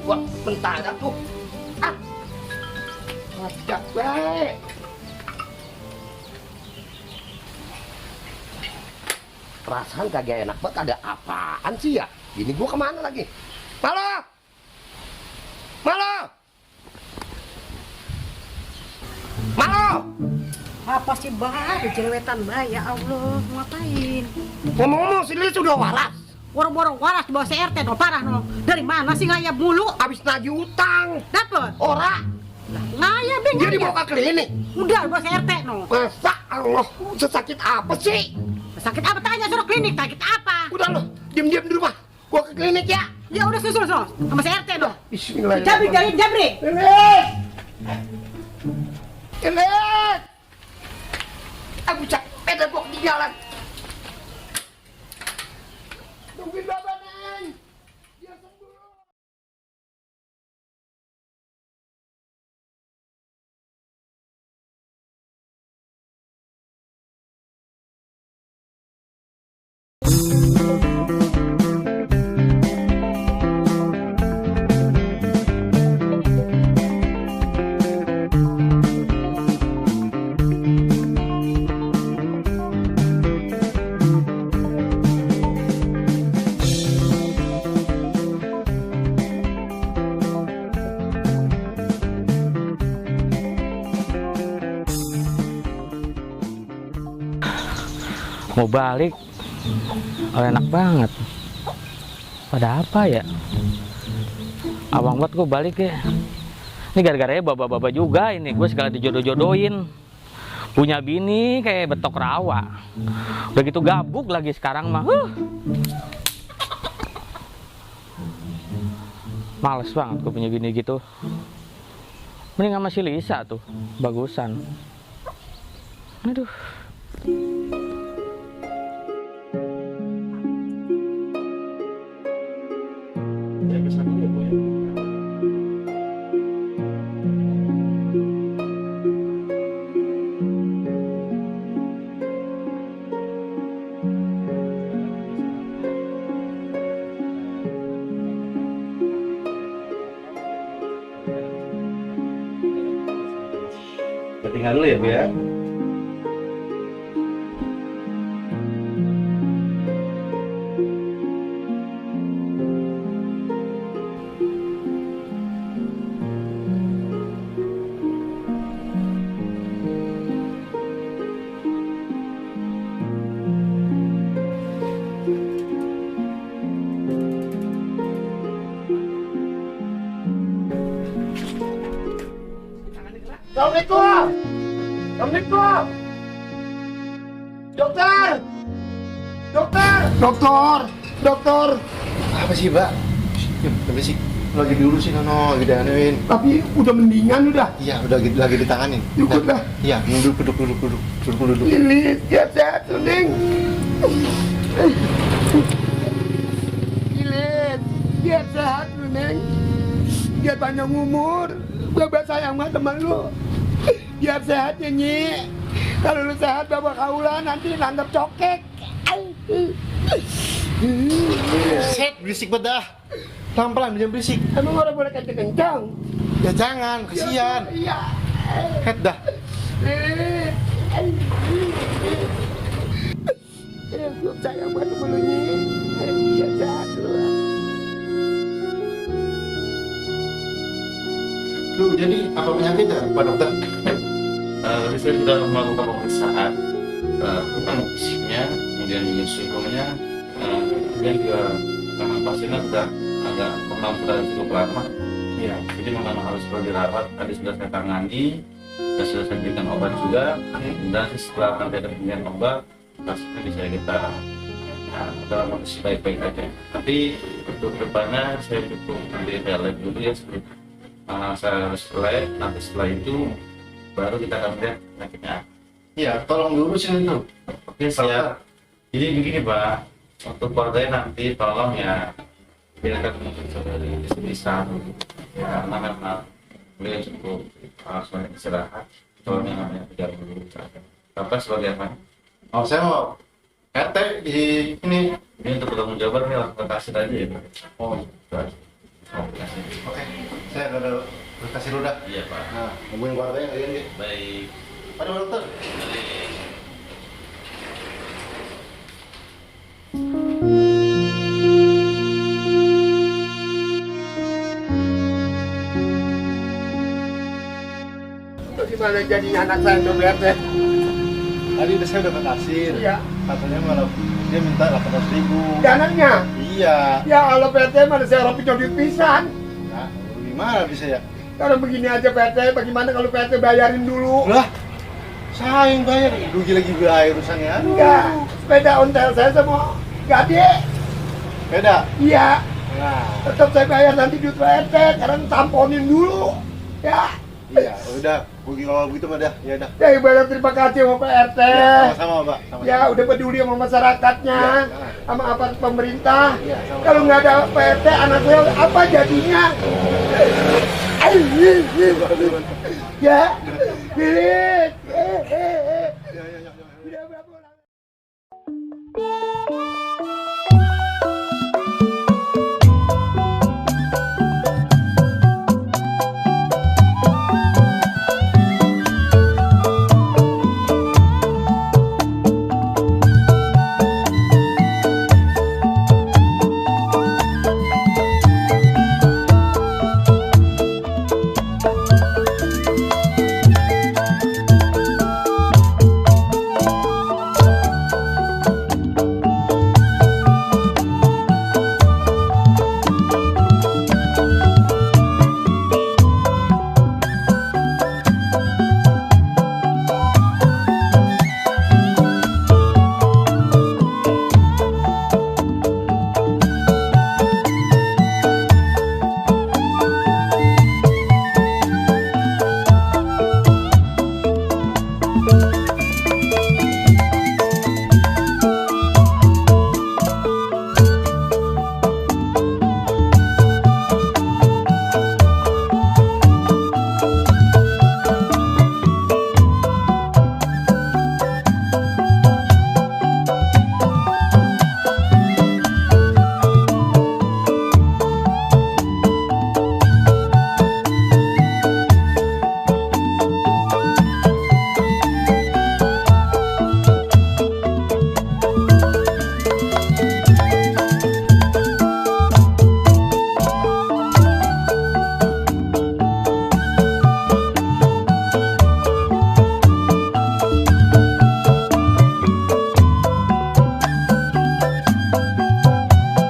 gua mentara tuh. Ah. Wajak baik. Perasaan kagak enak banget, ada apaan sih ya? Ini gua kemana lagi? Malo! Malo! Malo! Apa sih bah? Jerewetan bah, ya Allah, ngapain? Ngomong-ngomong, si Lilis udah waras. Boro-boro waras di bawah CRT no, parah no. Dari mana sih ngayap mulu? Abis nagih utang. Dapet? Ora. Ngayap deh, Dia ngayap. dibawa ke klinik. Udah di bawah CRT no. Masa Allah, sesakit apa sih? Sakit apa tanya, suruh klinik, sakit apa? Udah lo, diam-diam di rumah. Gua ke klinik ya. Ya udah susul sama CRT no. Bismillahirrahmanirrahim. Jabri. Lilis! Lilis! Aku capek dah gua ketinggalan. Tungguin Bapak, Neng. Dia sembuh. Mau balik, enak banget. Pada apa ya? Abang buat gue balik ya. Ini gara-garanya baba-baba juga ini. Gue segala dijodoh-jodohin. Punya bini kayak betok rawa. Udah gitu gabuk lagi sekarang mah. Males banget gue punya bini gitu. Mending sama si Lisa tuh, bagusan. Aduh. Tinggal dulu ya Bu ya. Assalamualaikum. Assalamualaikum. Dokter. Dokter. Dokter. Dokter. Apa sih Mbak? Tapi sih lagi diurusin lagi dianuin. Tapi udah mendingan udah. Iya udah lagi ditanganin. Cukup dah. Iya duduk. Lilis, dia sehat tuh, Neng. Lilis, dia sehat tuh, Neng. Dia panjang umur. Bapak sayang banget sama lu. Biar sehat ya, Nyi. Kalau lu sehat, bapak kaulah nanti nangkep cokek. Set berisik bedah. Pelan-pelan jangan berisik. Emang orang boleh kenceng-kenceng? Ya jangan, kasihan. Iya. Head dah. Lu sayang banget sama lu, Nyi. Dia sehat lu. Lu jadi apa penyakitnya Pak Dokter? Saya sudah melakukan pemeriksaan tentang fisiknya, kemudian suhunya, kemudian juga karena pasiennya sudah agak sudah cukup lama, ya, jadi memang harus perlu dirawat. Tadi sudah saya tangani, dan sudah saya berikan obat juga, dan setelah nanti ada pemberian obat, pasiennya bisa kita dalam kondisi baik-baik aja. Tapi untuk depannya saya cukup nanti saya lihat dulu ya sebelum saya harus selesai. Nanti setelah itu baru kita akan lihat penyakitnya. Iya, tolong diurusin itu. Oke, siap. Jadi begini Pak, untuk keluarganya nanti tolong ya biarkan dari bisa ya, karena memang beliau cukup banyak istirahat. Tolong yang namanya tidak dulu. Bapak sebagai apa? Oh, saya mau RT di ini. Ini untuk bertanggung jawab nih langsung kasih aja ya Pak. Oh, Oke, saya ada kasih dulu dah. Iya Pak. Nah, hubungin keluarganya kalian ya. Baik. Ada Pak Dokter. Baik. Gimana jadinya anak saya tuh BRT? Tadi saya udah kasir. Iya. Katanya malah dia minta 800.000. Dananya? Iya. Ya Allah BRT mana saya orang pinjam pisan. Nah, gimana bisa ya? Kalau begini aja BRT, bagaimana kalau BRT bayarin dulu? Lah, saya yang bayar. Rugi lagi bayar urusannya. Enggak, sepeda ontel saya sama Gade. Beda. Iya, Nah, tetap saya bayar nanti duit BRT, sekarang tamponin dulu. Ya, iya, udah. Rugi kalau begitu mah dah. Ya dah. ya ibarat terima kasih sama PRT. Ya, sama-sama, Pak. Sama-sama. Ya udah peduli sama masyarakatnya, Ya, sama apa pemerintah. Ya, sama-sama. Kalau nggak ada PRT, anak saya apa jadinya? Ya, Lilit.